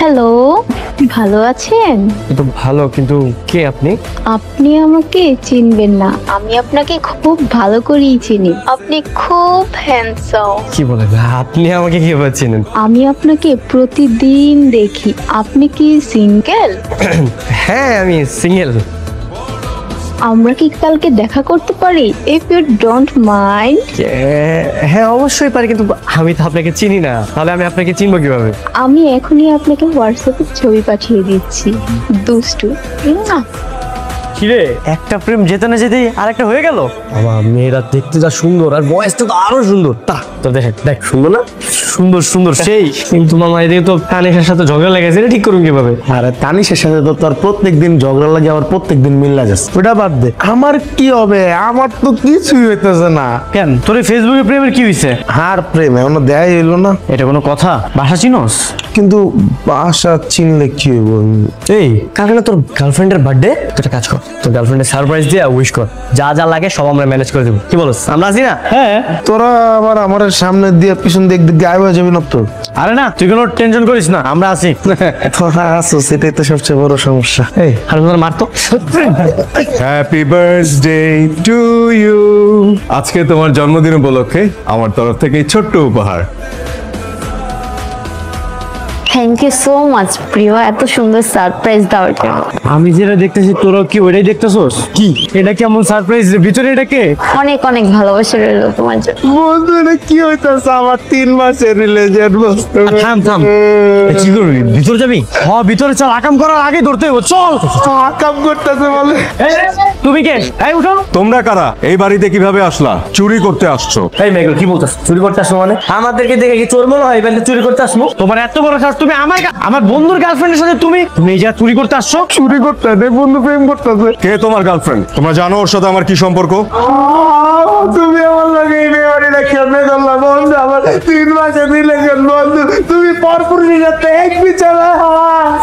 Hello, ভালো আছেন? তো ভালো, কিন্তু কে আপনি? আপনি আমাকে চিনবেন না, আমি আপনাকে খুব ভালো করেই চিনি। আপনি খুব হ্যান্ডসাম। কি বলেন, আপনি আমাকে কিভাবে চিনেন? আমি আপনাকে প্রতিদিন দেখি। আপনি কি সিঙ্গেল? হ্যাঁ, আমি সিঙ্গেল। আমরা কি কালকে দেখা করতে পারি? If you don't mind. হ্যাঁ অবশ্যই পারি, কিন্তু আমি তো আপনাকে চিনি না, তাহলে আমি আপনাকে চিনবো কিভাবে? আমি এখনই আপনাকে হোয়াটসঅ্যাপে ছবি পাঠিয়ে দিচ্ছি। দুষ্টু। কিরে, একটা প্রেম যেতে না যেতেই আরেকটা হয়ে গেল। আমার মেয়েরা দেখতে যা সুন্দর, আর বয়সটা তো আরো সুন্দর। তো দেখ সুন্দর না? সুন্দর সুন্দর সেই। কিন্তু মামা, এদিকে তো তানিশার সাথে ঝগড়া লেগেছে, এটা ঠিক করুন কিভাবে? আরে তানিশের সাথে তো তোর প্রত্যেকদিন ঝগড়া লাগে, আবার প্রত্যেকদিন মিল্লা যাচ্ছে। ওটা বাদ দে, আমার কি হবে? আমার তো কিছুই হইতেছে না। কেন, তোর এই ফেসবুকে প্রেমের কি হইছে? আর প্রেম এখনো দেখাই হইলো না। এটা কোনো কথা? বাসা চিনোস? কিন্তু বাসা চিনলে কি হইব? এই কালকে না তোর গার্লফ্রেন্ডের বার্থডে, তুই একটা কাজ কর, তোর গার্লফ্রেন্ডের সারপ্রাইজ দিয়ে উইশ কর। যা যা লাগে সব আমরা ম্যানেজ করে দেবো। কি বলছ, আমরা আছি না? হ্যাঁ। তোরা আবার আমার সামনে দিয়ে পিছন দিয়ে গায়েব হয়ে যাবি না তো? আরে না, তুই কোনো টেনশন করিস না, আমরা আছি। তোরা আছো, সেটাই তো সবচেয়ে বড় সমস্যা। এই আর তোর মারতো। Happy birthday to you. আজকে তোমার জন্মদিন উপলক্ষে আমার তরফ থেকে এই ছোট্ট উপহার। থ্যাংক ইউ সো মাচ প্রিয়, এত সুন্দর সারপ্রাইজ দেওয়ার জন্য। আমি যেটা দেখতেছি তোরা কি ওইটাই দেখতেছস? কি এটা কেমন সারপ্রাইজ? ভিতরে এটা কে? অনেক অনেক ভালোবাসা রইল তোমার জন্য। বন্ধু, এটা কি হইতেছে? আমার 3 মাসের রিলেশন। থাম থাম, কি করবি? ভিতরে যাবি? হ্যাঁ ভিতরে চল, আকাম করার আগে ধরতে হবে, চল। কাম করতেছে বলে। তুমি কে? এই উঠো। তোমরা কারা? এই বাড়িতে কিভাবে আসলা? চুরি করতে আসছো? এই মেঘল, কি বলতেছ? চুরি করতে আসবো মানে? আমাদেরকে দেখে কি চোর মনে হয়? এবার চুরি করতে আসবো? তোমার এত বড় সাহস, তুমি আমার বন্ধুর গার্লফ্রেন্ডের সাথে তুমি এই যা চুরি করতে আসছো? চুরি করতেছে, বন্ধু প্রেম করতেছে। কে তোমার গার্লফ্রেন্ড? তোমরা জানো ওর সাথে আমার কি সম্পর্ক? তুমি আমার লাগে এই মেয়েটা কেমনে করলা বন্ধু? আমার 3 মাসের রিলেশন বন্ধু, তুমি পরপুরের সাথে এক বিছানা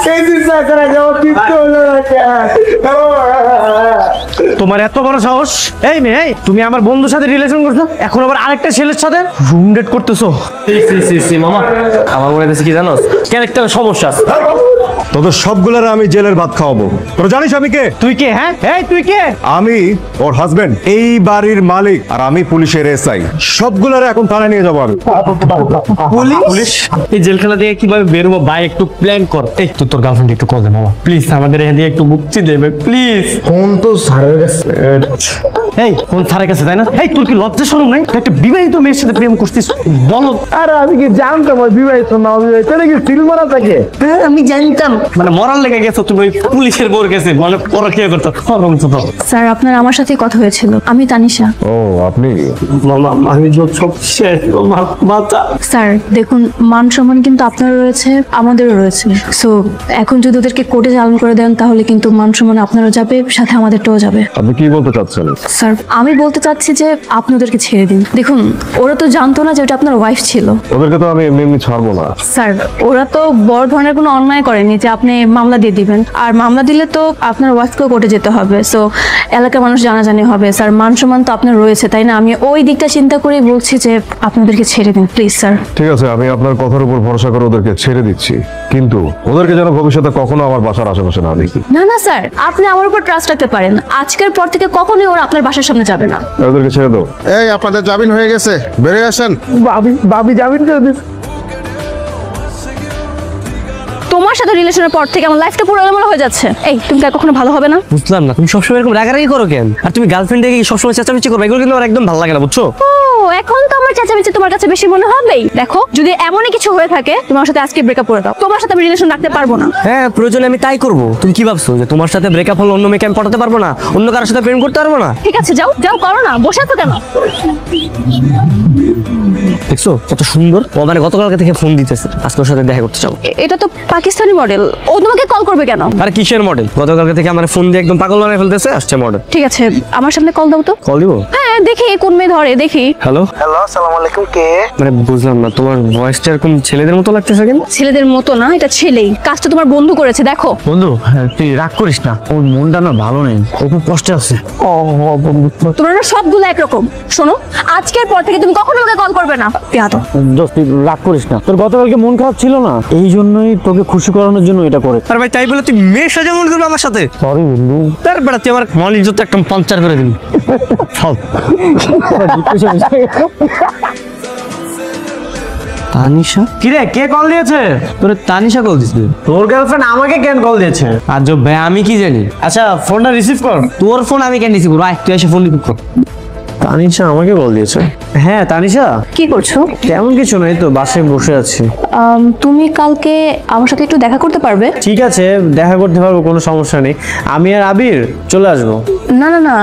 সেই দিন সাকরা যাও কিচ্ছু হলো না। তোমার এত বড় সাহস? এই মেয়ে, এই তুমি আমার বন্ধুর সাথে রিলেশন করছো, এখন আবার আরেকটা ছেলের সাথে রুম ডেট করতেছো? মামা, আমার মনে হচ্ছে কি জানো, ক্যারেক্টারের সমস্যা আছে। তোদের সবগুলার আমি জেলের ভাত খাওয়াবো। তোরা জানিস আমি কে? তুই কে? হ্যাঁ এই তুই কে? আমি ওর হাজবেন্ড, এই বাড়ির মালিক, আর আমি পুলিশের এসআই। সবগুলার এখন থানায় নিয়ে যাবো আমি। পুলিশ? এই জেলখানা থেকে কিভাবে বেরোবো ভাই, একটু প্ল্যান কর। এই তো তোর গার্লফ্রেন্ড একটু কল দে মামা, প্লিজ আমাদের এখান থেকে একটু মুক্তি দেবে প্লিজ। ফোন তো স্যারের কাছে। এই কোন স্যারের কাছে, তাই না? এই তোর কি লজ্জা শরম নাই? তুই একটা বিবাহিত মেয়ের সাথে প্রেম করছিস, বলো? আরে আমি কি জানতাম ওই বিবাহিত না অবিবাহিত? নাকি সিল মারা থাকে? হ্যাঁ আমি জানতাম, মানে মরার লেগে গেছো তুমি ওই পুলিশের বোর গেছে, মানে পরকিয়া করতে। স্যার, আপনার আমার সাথে কথা হয়েছিল, আমি তানিশা। ও আপনি? মামা আমি সব শেষ, মাথা। স্যার দেখুন, মান সম্মান কিন্তু আপনারও রয়েছে, আমাদেরও রয়েছে। সো এখন যদি ওদেরকে কোর্টে চালান করে দেন, তাহলে কিন্তু মান সম্মান আপনারও যাবে, সাথে আমাদেরটাও যাবে। আপনি কি বলতে চাচ্ছেন? স্যার আমি বলতে চাচ্ছি যে আপনি ওদেরকে ছেড়ে দিন। দেখুন, ওরা তো জানতো না যে ওটা আপনার ওয়াইফ ছিল। ওদেরকে তো আমি এমনি এমনি ছাড়বো না। স্যার ওরা তো বড় ধরনের কোনো অন্যায় করেনি যে আপনি মামলা দিয়ে দিবেন, আর মামলা দিলে তো আপনার ওয়াইফকেও কোর্টে যেতে হবে। সো এলাকার মানুষ জানাজানি হবে। স্যার মান সম্মান তো আপনার রয়েছে, তাই না? আমি ওই দিকটা চিন্তা করেই বলছি যে আপনাদেরকে ছেড়ে দিন প্লিজ স্যার। ঠিক আছে, আমি আপনার কথার উপর ভরসা করে ওদেরকে ছেড়ে দিচ্ছি, কিন্তু ওদেরকে যেন ভবিষ্যতে কখনো আমার বাসার আশেপাশে না দেখি। না না স্যার, আপনি আমার উপর ট্রাস্ট রাখতে পারেন। আজকের পর থেকে কখনোই ওরা আপনার বাসার সামনে যাবে না। ওদেরকে ছেড়ে দাও। এই আপনাদের জামিন হয়ে গেছে, বেরিয়ে আসেন। ভাবি জামিন করে দিস। তোমার সাথে রিলেশনের পর থেকে আমার লাইফটা পুরো এলোমেলো হয়ে যাচ্ছে। এই তুমি কি আর কখনো ভালো হবে না? বুঝলাম না, তুমি সবসময় এরকম রাগারাগি করো কেন? আর তুমি গার্লফ্রেন্ড দেখে সবসময় চেঁচামেচি করবে, এগুলো কিন্তু আমার একদম ভালো লাগে না, বুঝছো? ও এখন তো আমার চেঁচামেচি তোমার কাছে বেশি মনে হবেই। দেখো, যদি এমনই কিছু হয়ে থাকে, তোমার সাথে আজকে ব্রেকআপ করে দাও। তোমার সাথে আমি রিলেশন রাখতে পারবো না। হ্যাঁ প্রয়োজনে আমি তাই করবো। তুমি কি ভাবছো যে তোমার সাথে ব্রেকআপ হলে অন্য মেয়েকে আমি পটাতে পারবো না, অন্য কারোর সাথে প্রেম করতে পারবো না? ঠিক আছে, যাও যাও, করো না, বসে আছো কেন? দেখছো কত সুন্দর ও, মানে গতকালকে থেকে ফোন দিতেছে, আজকে ওর সাথে দেখা করতে যাবো। এটা তো পাকিস্তানি মডেল, ও তোমাকে কল করবে কেন? আর কিসের মডেল? গতকালকে থেকে আমার ফোন দিয়ে একদম পাগল বানিয়ে ফেলতেছে, আসছে মডেল। ঠিক আছে, আমার সামনে কল দাও তো। কল দিব? হ্যাঁ দেখি কোন মেয়ে ধরে, দেখি। হ্যালো, হ্যালো, আসসালামু আলাইকুম। কে? মানে বুঝলাম না, তোমার ভয়েসটা এরকম ছেলেদের মতো লাগতেছে কেন? ছেলেদের মতো না, এটা ছেলেই। কাজটা তোমার বন্ধু করেছে, দেখো। বন্ধু, তুই রাগ করিস না, ওর মনটা না ভালো নেই, ও খুব কষ্টে আছে। তোমরা না সবগুলো একরকম। শোনো, আজকের পর থেকে তুমি কখনো আমাকে কল করবে না, পেয়াদো। দোস্ত, তুই রাগ করিস না, তোর গতকালকে মন খারাপ ছিল না, এই জন্যই তোকে খুশি করানোর জন্য এটা করে। আরে ভাই, তাই বলে তুই মেয়ের সাথে মন করবি আমার সাথে? সরি বন্ধু, তার বেড়া তুই আমার মন ইজ্জত একদম পাঞ্চার করে দিবি। সব তানিশা, কিরে কে কল দিয়েছে? তোর তানিশা কল দিয়েছে? তোর গার্লফ্রেন্ড আমাকে কেন কল দিয়েছে? আর ভাই আমি কি জানি। আচ্ছা, ফোনটা রিসিভ কর। তোর ফোন আমি কেন রিসিভ করবো? তুই এসে ফোন রিসিভ কর। তানিশা আমাকে কল দিয়েছে? হ্যাঁ তানিশা। কি করছো? তেমন কিছু নয়, তো বাসায় বসে আছি। তুমি কালকে আমার সাথে একটু দেখা করতে পারবে? ঠিক আছে, দেখা করতে পারবো, কোনো সমস্যা নেই। আমি আর আবির চলে আসবো। না না না,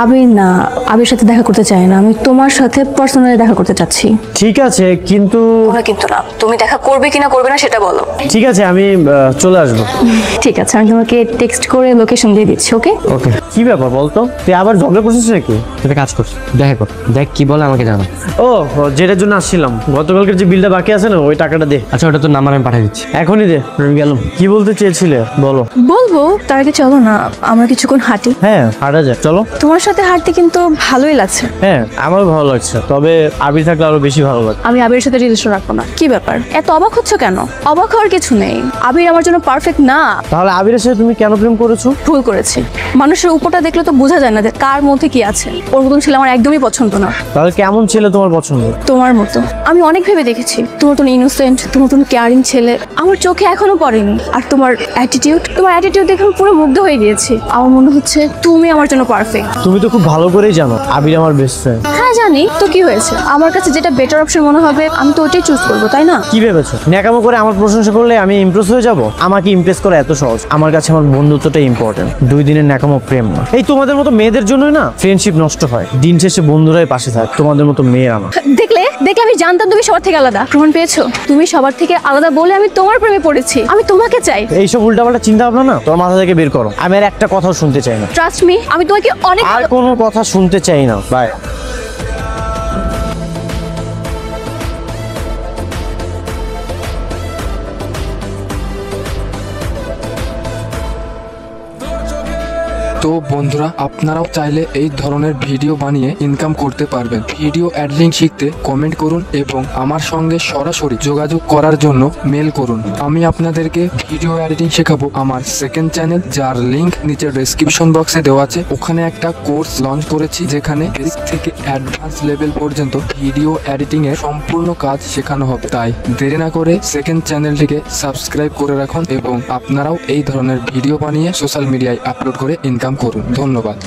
আবির না, আবির সাথে দেখা করতে চাই না, আমি তোমার সাথে পার্সোনালি দেখা করতে চাচ্ছি। ঠিক আছে, কিন্তু কিন্তু না, তুমি দেখা করবে কিনা করবে না সেটা বলো। ঠিক আছে, আমি চলে আসবো। ঠিক আছে, আমি তোমাকে টেক্সট করে লোকেশন দিয়ে দিচ্ছি। ওকে ওকে। কি ব্যাপার বলতো, তুই আবার ঝগড়া করছিস নাকি? তুই কাজ করছিস, দেখা কর, দেখ কি বলে আমাকে জানা। ও, যেটার জন্য আসছিলাম, গতকালকের যে বিলটা বাকি আছে না, ওই টাকাটা দে। আচ্ছা, ওটা তোর নাম্বার আমি পাঠিয়ে দিচ্ছি, এখনই দে। আমি গেলাম। কি বলতে চেয়েছিলে বলো? বলবো, তার আগে চলো না আমরা কিছুক্ষণ হাঁটি। হ্যাঁ, হাঁটা যায়, চলো। তোমার সাথে হাঁটতে কিন্তু ভালোই লাগছে। হ্যাঁ, আমারও ভালো লাগছে, তবে আবির থাকলে আরো বেশি ভালো লাগছে। আমি আবিরের সাথে রিলেশন রাখবো না। কি ব্যাপার, এত অবাক হচ্ছ কেন? অবাক হওয়ার কিছু নেই, আবির আমার জন্য পারফেক্ট না। তাহলে আবিরের সাথে তুমি কেন প্রেম করেছো? ভুল করেছি। মানুষের উপরটা দেখলে তো বোঝা যায় না যে কার মধ্যে কি আছে। ওর মতন ছিল আমার একদমই পছন্দ না। তাহলে কেমন ছেলে তোমার পছন্দ? তোমার মতো। আমি অনেক ভেবে দেখেছি, তোমার মতন ইনোসেন্ট, তোমার মতন কেয়ারিং ছেলে আমার চোখে এখনো পড়েনি। আর তোমার অ্যাটিটিউড দেখে আমি পুরো মুগ্ধ হয়ে গিয়েছি। আমার মনে হচ্ছে তুমি আমার জন্য পারফেক্ট। তুমি তো খুব ভালো করেই জানো আবির আমার বেস্ট ফ্রেন্ড। হ্যাঁ জানি, তো কি হয়েছে? আমার কাছে যেটা বেটার অপশন মনে হবে আমি তো ওটাই চুজ করবো, তাই না? কি ভেবেছো ন্যাকামো করে আমার প্রশংসা করলে আমি ইমপ্রেস হয়ে যাব? আমাকে ইমপ্রেস করা এত সহজ? আমার কাছে আমার বন্ধুত্বটাই ইম্পর্টেন্ট, 2 দিনের ন্যাকামো প্রেম না। এই তোমাদের মতো মেয়েদের জন্যই না ফ্রেন্ডশিপ নষ্ট হয়, দিন শেষে বন্ধুরাই পাশে থাকে, তোমাদের মতো মেয়ে আমার। দেখলে আমি জানতাম তুমি সবার থেকে আলাদা। প্রমাণ পেয়েছো? তুমি সবার থেকে আলাদা বলে আমি তোমার প্রেমে পড়েছি। আমি তোমাকে চাই। এইসব উল্টাপাল্টা চিন্তা ভাবনা না তোর মাথা থেকে বের করো। আমি আর একটা কথাও শুনতে চাই না। ট্রাস্ট মি, আমি তোমাকে অনেক আর কোনো কথা শুনতে চাই না। বাই। তো বন্ধুরা, আপনারাও চাইলে এই ধরনের ভিডিও বানিয়ে ইনকাম করতে পারবেন। ভিডিও এডিটিং শিখতে কমেন্ট করুন এবং আমার সঙ্গে সরাসরি যোগাযোগ করার জন্য মেল করুন। আমি আপনাদেরকে ভিডিও এডিটিং শেখাবো আমার সেকেন্ড চ্যানেল, যার লিংক নিচের ডেসক্রিপশন বক্সে দেওয়া আছে। ওখানে একটা কোর্স লঞ্চ করেছি যেখানে বেসিক থেকে অ্যাডভান্স লেভেল পর্যন্ত ভিডিও এডিটিং এর সম্পূর্ণ কাজ শেখানো হবে। তাই দেরি না করে সেকেন্ড চ্যানেলটিকে সাবস্ক্রাইব করে রাখুন এবং আপনারাও এই ধরনের ভিডিও বানিয়ে সোশ্যাল মিডিয়ায় আপলোড করে ইনকাম করুন। ধন্যবাদ।